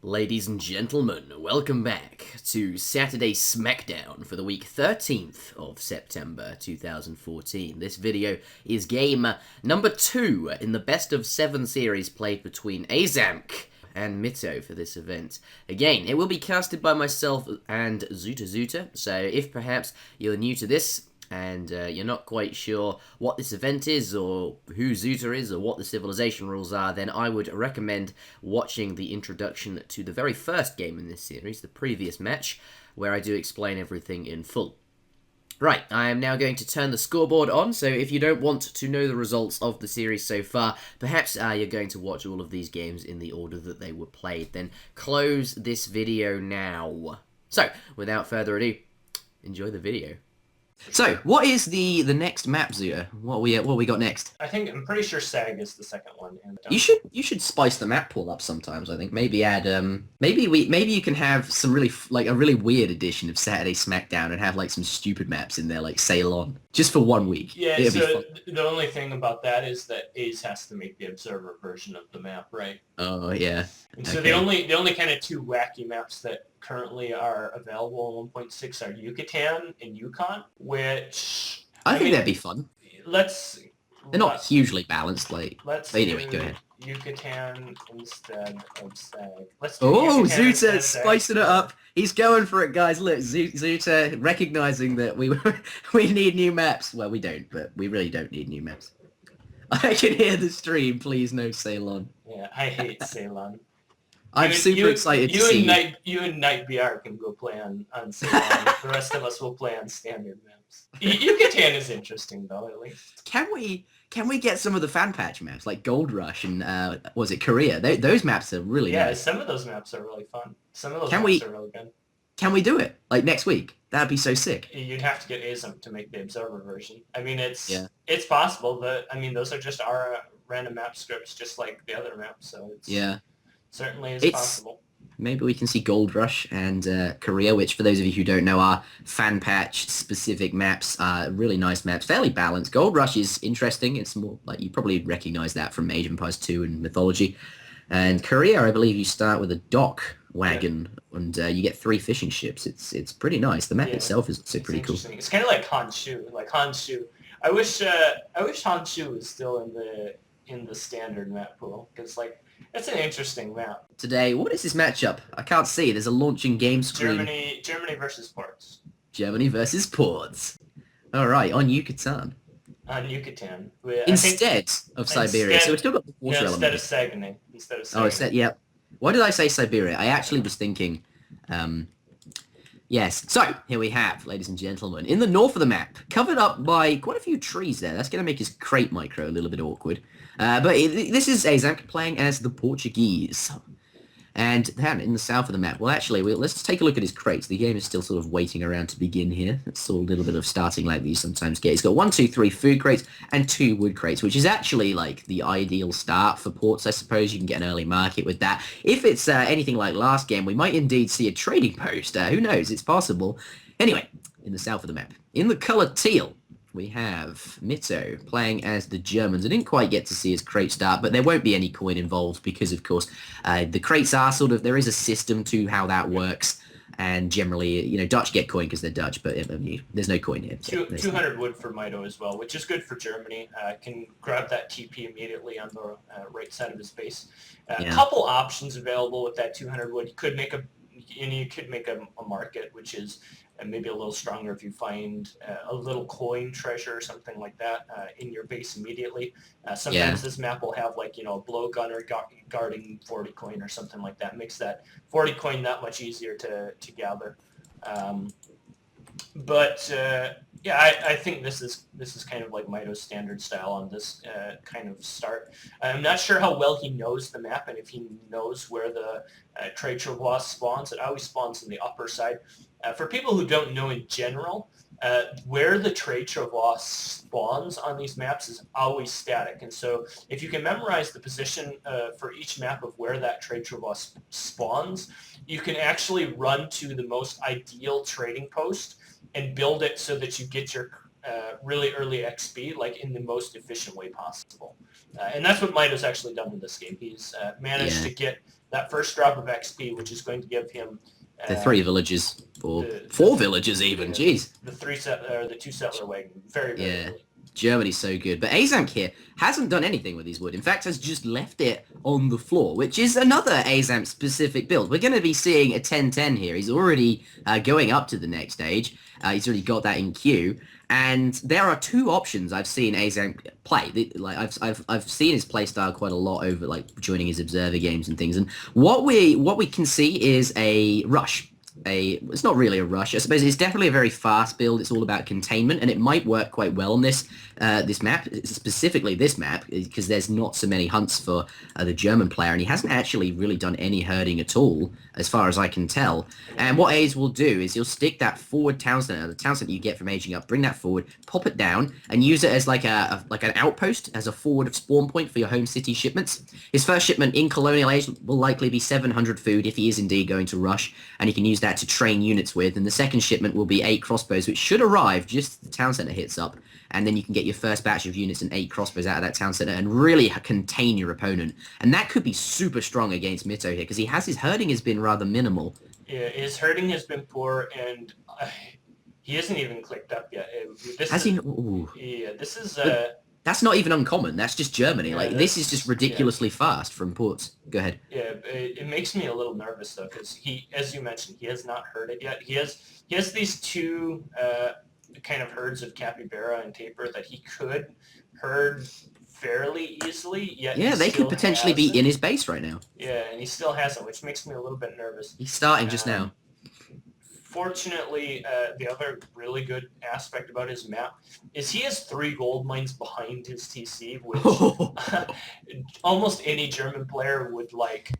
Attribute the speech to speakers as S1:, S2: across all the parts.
S1: Ladies and gentlemen, welcome back to Saturday Smackdown for the week 13th of September 2014. This video is game number 2 in the best of 7 series played between Aizamk and Mitoe for this event. Again, it will be casted by myself and ZutaZuta, so if perhaps you're new to this, and you're not quite sure what this event is, or who Zuta is, or what the civilization rules are, then I would recommend watching the introduction to the very first game in this series, the previous match, where I do explain everything in full. Right, I am now going to turn the scoreboard on, so if you don't want to know the results of the series so far, perhaps you're going to watch all of these games in the order that they were played, then close this video now. So, without further ado, enjoy the video. So, what is the next map, Zuta? What we got next?
S2: I'm pretty sure SAG is the second one. And,
S1: you should spice the map pool up sometimes. I think maybe add maybe you can have some really a really weird edition of Saturday Smackdown and have like some stupid maps in there, like Sail On, just for 1 week.
S2: Yeah. So the only thing about that is that Ace has to make the observer version of the map, right?
S1: Oh yeah.
S2: And so the only kind of two wacky maps that currently are available in 1.6 are Yucatan and Yukon, which
S1: I think that'd be fun. They're not hugely balanced, anyway, go ahead.
S2: Yucatan instead of SAG.
S1: Zuta spicing it up. He's going for it, guys. Look, Zuta recognizing that we need new maps. Well, we don't, but we really don't need new maps. I can hear the stream. Please no Ceylon.
S2: Yeah, I hate Ceylon.
S1: I'm super excited to see
S2: you and Night BR can go play on Ceylon. The rest of us will play on standard maps. Yucatan is interesting though, at least.
S1: Can we get some of the fan patch maps like Gold Rush and was it Korea? Those maps are really nice.
S2: Yeah, some of those maps are really fun. Some of those maps are really good.
S1: Can we do it like next week? That'd be so sick.
S2: You'd have to get Aizamk to make the observer version. I mean, it's possible, but I mean, those are just our random map scripts, just like the other maps. So it's certainly is possible.
S1: Maybe we can see Gold Rush and Korea, which for those of you who don't know are fan patch specific maps, really nice maps, fairly balanced. Gold Rush is interesting. It's more like you probably recognize that from Age of Empires 2 and Mythology. And Korea, I believe you start with a dock wagon and you get 3 fishing ships. It's pretty nice. The map itself is also pretty cool.
S2: It's kind of like Honshu. I wish Honshu was still in the standard map pool, because that's an interesting map.
S1: Today, what is this matchup? I can't see. There's a launching game screen.
S2: Germany versus Ports.
S1: Germany versus Ports. All right, on Yucatan.
S2: On Yucatan.
S1: Instead of Siberia. So we've still got the water element.
S2: Instead of Saguenay.
S1: Yeah. Why did I say Siberia? I actually was thinking... Yes. So, here we have, ladies and gentlemen, in the north of the map, covered up by quite a few trees there. That's going to make his crate micro a little bit awkward. But this is Aizamk playing as the Portuguese. And in the south of the map, well, actually, let's take a look at his crates. The game is still sort of waiting around to begin here. It's a little bit of starting like you sometimes get. He's got 1, 2, 3 food crates and 2 wood crates, which is actually like the ideal start for ports, I suppose. You can get an early market with that. If it's anything like last game, we might indeed see a trading post. Who knows? It's possible. Anyway, in the south of the map, in the color teal, we have Mitoe playing as the Germans. I didn't quite get to see his crate start, but there won't be any coin involved because, of course, the crates are there is a system to how that works. And generally, Dutch get coin because they're Dutch, but there's no coin here. So
S2: 200 wood for Mitoe as well, which is good for Germany. Can grab that TP immediately on the right side of his base. A couple options available with that 200 wood. You could make a market, which is maybe a little stronger if you find a little coin treasure or something like that in your base immediately. Sometimes this map will have a blow gunner guarding 40 coin or something like that. Makes that 40 coin that much easier to gather. I think this is kind of like Mitoe's standard style on this kind of start. I'm not sure how well he knows the map and if he knows where the trade travois spawns. It always spawns on the upper side. For people who don't know in general, where the trade travois spawns on these maps is always static. And so if you can memorize the position for each map of where that trade travois spawns, you can actually run to the most ideal trading post and build it so that you get your really early XP in the most efficient way possible. And that's what Mito's actually done in this game. He's managed to get that first drop of XP, which is going to give him
S1: the 3 villages, or 4 villages even. Jeez,
S2: the 2 settler wagon. Very early.
S1: Germany's so good. But Aizamk here hasn't done anything with his wood. In fact, has just left it on the floor, which is another Aizamk specific build. We're going to be seeing a 10-10 here. He's already going up to the next stage. He's already got that in queue. And there are 2 options I've seen Aizamk play. Like I've seen his playstyle quite a lot over like joining his observer games and things. And what we can see is a rush. It's not really a rush. I suppose it's definitely a very fast build. It's all about containment, and it might work quite well on this map, specifically this map, because there's not so many hunts for the German player, and he hasn't actually really done any herding at all, as far as I can tell. And what A's will do is he'll stick that forward town center, the town center you get from aging up, bring that forward, pop it down, and use it as like an outpost, as a forward spawn point for your home city shipments. His first shipment in Colonial Age will likely be 700 food if he is indeed going to rush, and he can use that to train units with. And the second shipment will be 8 crossbows, which should arrive just as the town center hits up, and then you can get your first batch of units and 8 crossbows out of that town center and really contain your opponent. And that could be super strong against Mitoe here, because his herding has been rather minimal.
S2: Yeah, his herding has been poor, and he hasn't even clicked up yet.
S1: Has he?
S2: Ooh. Yeah, this is...
S1: That's not even uncommon. That's just Germany. Yeah, like, this is just ridiculously fast from ports. Go ahead.
S2: Yeah, it makes me a little nervous, though, because he, as you mentioned, he has not herded yet. He has these 2 kind of herds of capybara and tapir that he could herd fairly easily, yet
S1: they could potentially be in his base right now.
S2: Yeah, and he still hasn't, which makes me a little bit nervous.
S1: He's starting just now.
S2: Fortunately, the other really good aspect about his map is he has 3 gold mines behind his TC, which almost any German player would like.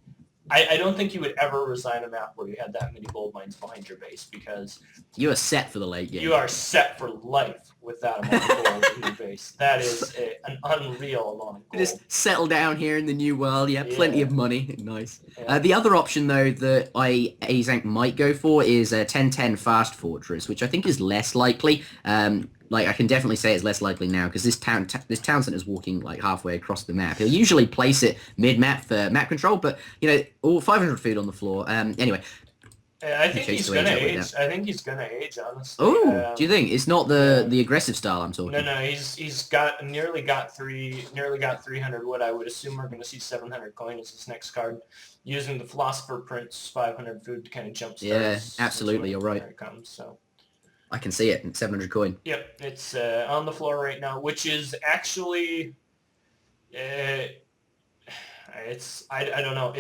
S2: I don't think you would ever resign a map where you had that many gold mines behind your base, because
S1: you are set for the late game.
S2: You are set for life with that amount of gold in your base. That is an unreal amount of gold.
S1: Just settle down here in the new world. Yeah, plenty of money. Nice. Yeah. The other option, though, that Aizamk might go for is a 10-10 fast fortress, which I think is less likely. Like, I can definitely say it's less likely now, because this town center is walking like halfway across the map. He'll usually place it mid-map for map control, but, you know, all 500 food on the floor. Anyway.
S2: I think he's gonna age. I think he's gonna age, honestly.
S1: Oh, do you think it's not the aggressive style I'm talking?
S2: No, he's nearly got 300 wood. I would assume we're gonna see 700 coin as his next card, using the Philosopher Prince 500 food to kind of jumpstart.
S1: Yeah, absolutely, you're right.
S2: It comes, so.
S1: I can see it. 700 coin.
S2: Yep, it's on the floor right now, which is actually, I don't know.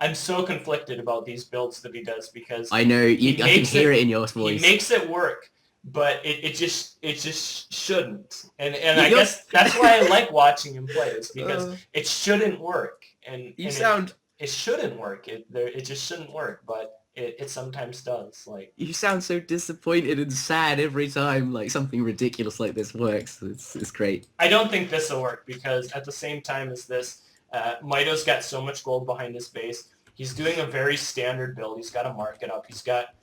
S2: I'm so conflicted about these builds that he does, because
S1: I know I can hear it in your voice.
S2: He makes it work, but it just shouldn't. And I guess that's why I like watching him play, is because it shouldn't work. And it shouldn't work. It just shouldn't work, but it sometimes does. Like,
S1: you sound so disappointed and sad every time like something ridiculous like this works. It's great.
S2: I don't think this will work, because at the same time as this, Mito's got so much gold behind his base. He's doing a very standard build. He's got a market up. He's got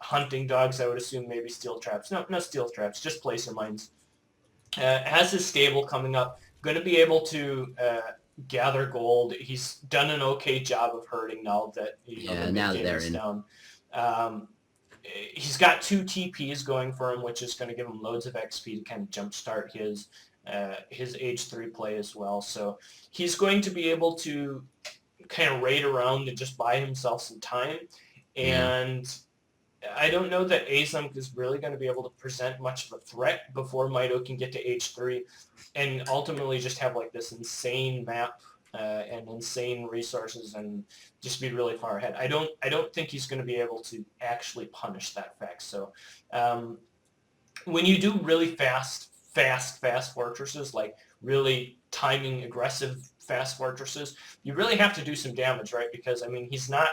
S2: hunting dogs, I would assume, maybe steel traps. No steel traps, just placer mines. Has his stable coming up. Going to be able to gather gold. He's done an okay job of herding now that
S1: now that they're in.
S2: Down. He's got 2 TPs going for him, which is going to give him loads of XP to kind of jumpstart his age 3 play as well. So he's going to be able to kind of raid around and just buy himself some time. And I don't know that Aizamk is really going to be able to present much of a threat before Mitoe can get to age 3 and ultimately just have like this insane map and insane resources and just be really far ahead. I don't think he's going to be able to actually punish that fact. So when you do really fast fortresses, like really timing aggressive fast fortresses, you really have to do some damage, right? Because I mean, he's not.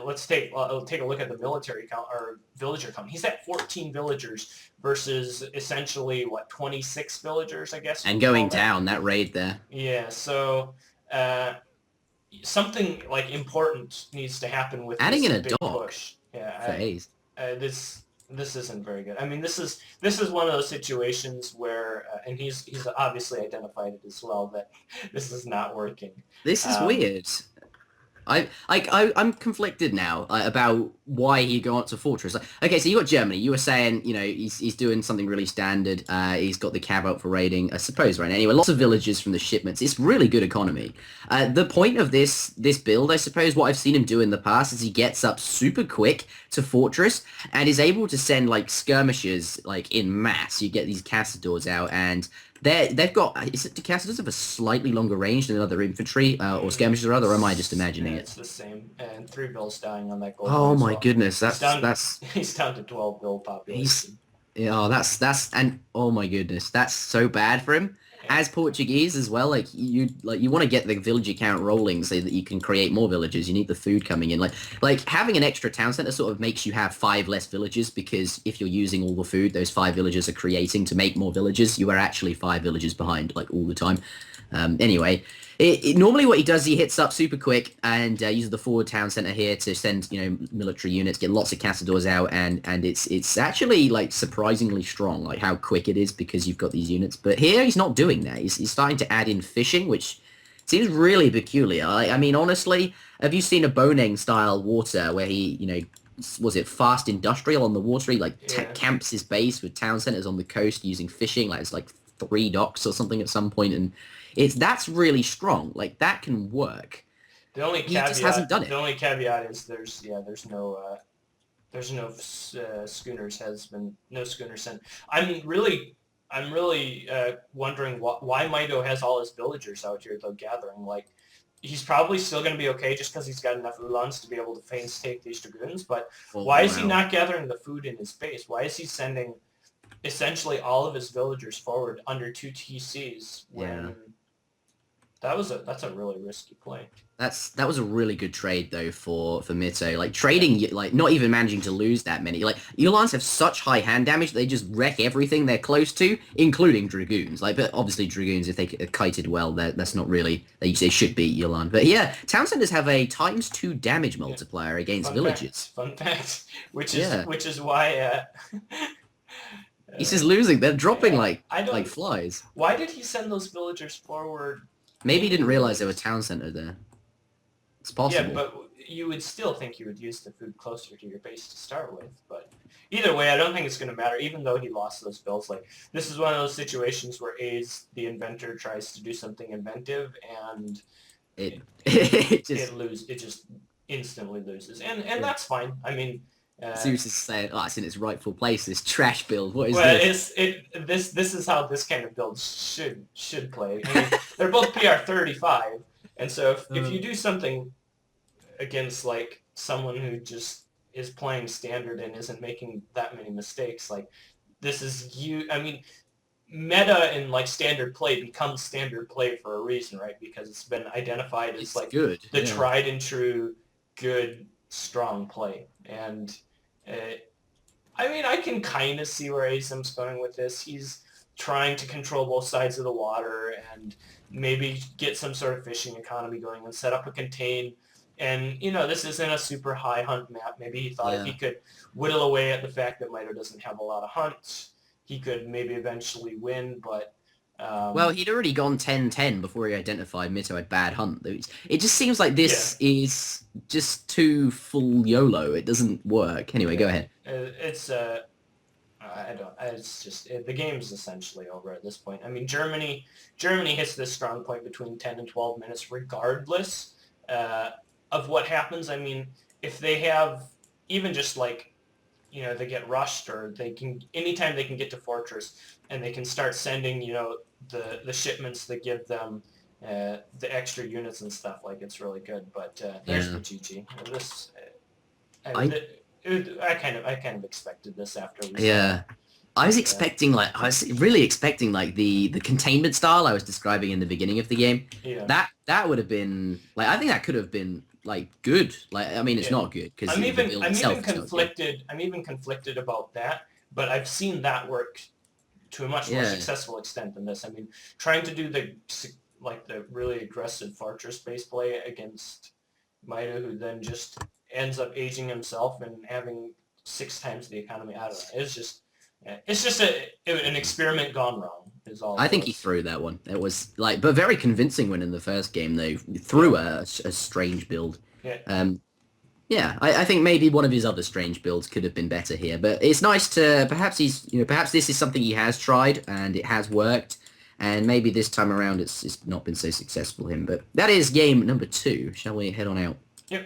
S2: Let's take a look at the military count or villager count. He's at 14 villagers versus essentially 26 villagers, I guess.
S1: And going down that raid there.
S2: Yeah, so something like important needs to happen with
S1: adding in a
S2: big
S1: dog.
S2: push. Yeah,
S1: phase.
S2: this isn't very good. I mean, this is one of those situations where, and he's obviously identified it as well, that this is not working.
S1: This is
S2: Um,
S1: weird. I'm conflicted now about why he got to Fortress. Like, okay, so you got Germany. You were saying, he's doing something really standard. He's got the cab out for raiding, I suppose, right? Anyway, lots of villages from the shipments. It's really good economy. The point of this build, I suppose, what I've seen him do in the past is he gets up super quick to Fortress and is able to send like skirmishers like in mass. You get these Castadors out and they've got, is it the Castadors have a slightly longer range than other infantry or skirmishers or other, or am I just imagining
S2: yeah,
S1: it?
S2: it's the same. And 3 bills dying on that gold one
S1: Oh
S2: as
S1: my
S2: well.
S1: goodness,
S2: He's down.
S1: that's
S2: He's down to 12 bill
S1: he's
S2: population.
S1: yeah, oh, that's and oh my goodness, that's so bad for him. As Portuguese as well, you want to get the villager count rolling so that you can create more villages. You need the food coming in. Like having an extra town center sort of makes you have 5 less villages because if you're using all the food those 5 villagers are creating to make more villages, you are actually 5 villages behind like all the time. Anyway, normally what he does, he hits up super quick and uses the forward town center here to send, military units, get lots of Castadors out, and it's actually like surprisingly strong, like how quick it is because you've got these units. But here he's not doing that. He's starting to add in fishing, which seems really peculiar. I mean, honestly, have you seen a Boneng style water where he, was it fast industrial on the water? He like
S2: Yeah.
S1: camps his base with town centers on the coast using fishing, like it's like 3 docks or something at some point, and that's really strong. Like that can work.
S2: The only
S1: He just hasn't done
S2: caveat,
S1: it.
S2: is there's no schooners has been no schooners sent. I'm really wondering why Mito has all his villagers out here though gathering. Like he's probably still going to be okay just because he's got enough Ulans to be able to feigns take these dragoons. But
S1: Oh,
S2: why is he
S1: wow.
S2: not gathering the food in his base? Why is he sending essentially all of his villagers forward under 2 TCs when
S1: Yeah.
S2: that's a really risky play.
S1: That was a really good trade though for Mitoe. Like trading, like not even managing to lose that many. Like Ulans have such high hand damage, they just wreck everything they're close to, including dragoons. Like, but obviously dragoons, if they are kited well, that's not really they should beat Ulan. But yeah, town centers have a ×2 damage multiplier against villages.
S2: Fun fact,
S1: Yeah,
S2: which is why
S1: he's just losing. They're dropping
S2: I don't.
S1: like flies.
S2: Why did he send those villagers forward?
S1: Maybe he didn't realize there were town center there. It's possible.
S2: Yeah, but you would still think you would use the food closer to your base to start with. But either way, I don't think it's going to matter. Even though he lost those bills, like this is one of those situations where A's the inventor tries to do something inventive and
S1: it
S2: it just instantly loses, and that's fine. I mean.
S1: Zeus is saying, "Oh, it's in its rightful place. This trash build. What is
S2: well,
S1: this?"
S2: This is how this kind of build should play. I mean, they're both PR 35, and so if you do something against like someone who just is playing standard and isn't making that many mistakes, like this is you. I mean, meta in like standard play becomes standard play for a reason, right? Because it's been identified as
S1: It's
S2: like
S1: good.
S2: the tried and true, good, strong play, and. I mean, I can kind of see where Aizamk's going with this. He's trying to control both sides of the water and maybe get some sort of fishing economy going and set up a contain. And, this isn't a super high hunt map. Maybe he thought if he could whittle away at the fact that Mito doesn't have a lot of hunts, he could maybe eventually win, but...
S1: well, he'd already gone 10-10 before he identified Mito had bad hunt. It just seems like this is just too full YOLO. It doesn't work. Anyway, go ahead.
S2: It's it's just the game's essentially over at this point. I mean, Germany hits this strong point between 10 and 12 minutes, regardless of what happens. I mean, if they have even just like they get rushed or they can anytime they can get to Fortress and they can start sending the shipments that give them the extra units and stuff, like it's really good. But there's the GG. This I kind of expected this after we saw it.
S1: I was really expecting like the containment style I was describing in the beginning of the game.
S2: Yeah.
S1: That would have been like I think that could have been like good. Like I mean it's not good because
S2: I'm even conflicted about that, but I've seen that work to a much more successful extent than this. I mean, trying to do the really aggressive fortress base play against Mito, who then just ends up aging himself and having 6 times the economy. I don't know. It's just an experiment gone wrong. Is all.
S1: I think he threw that one. It was like, but very convincing win in the first game though. Through a strange build.
S2: Yeah.
S1: Yeah, I think maybe one of his other strange builds could have been better here, but it's nice to perhaps perhaps this is something he has tried and it has worked, and maybe this time around it's not been so successful for him. But that is game number 2. Shall we head on out?
S2: Yep.